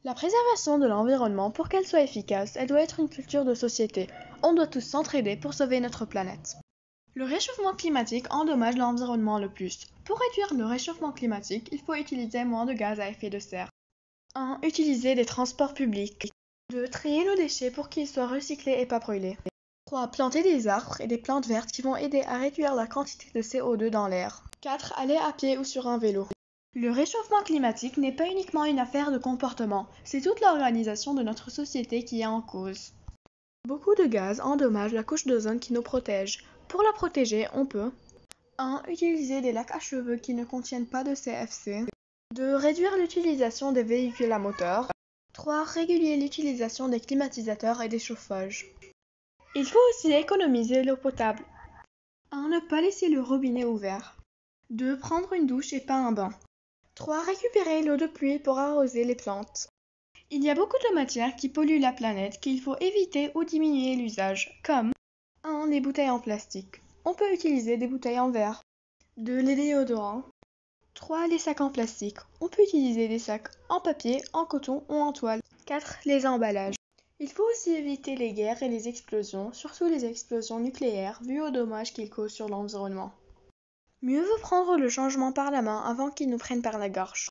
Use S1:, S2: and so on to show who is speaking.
S1: La préservation de l'environnement, pour qu'elle soit efficace, elle doit être une culture de société. On doit tous s'entraider pour sauver notre planète. Le réchauffement climatique endommage l'environnement le plus. Pour réduire le réchauffement climatique, il faut utiliser moins de gaz à effet de serre. 1. Utiliser des transports publics. 2. Trier nos déchets pour qu'ils soient recyclés et pas brûlés. 3. Planter des arbres et des plantes vertes qui vont aider à réduire la quantité de CO2 dans l'air. 4. Aller à pied ou sur un vélo. Le réchauffement climatique n'est pas uniquement une affaire de comportement, c'est toute l'organisation de notre société qui est en cause. Beaucoup de gaz endommagent la couche d'ozone qui nous protège. Pour la protéger, on peut 1. Utiliser des lacs à cheveux qui ne contiennent pas de CFC. 2. Réduire l'utilisation des véhicules à moteur. 3. Réguler l'utilisation des climatisateurs et des chauffages. Il faut aussi économiser l'eau potable. 1. Ne pas laisser le robinet ouvert. 2. Prendre une douche et pas un bain. 3. Récupérer l'eau de pluie pour arroser les plantes. Il y a beaucoup de matières qui polluent la planète qu'il faut éviter ou diminuer l'usage, comme 1. Les bouteilles en plastique. On peut utiliser des bouteilles en verre. 2. Les déodorants. 3. Les sacs en plastique. On peut utiliser des sacs en papier, en coton ou en toile. 4. Les emballages. Il faut aussi éviter les guerres et les explosions, surtout les explosions nucléaires, vu aux dommages qu'ils causent sur l'environnement. Mieux vaut prendre le changement par la main avant qu'il nous prenne par la gorge.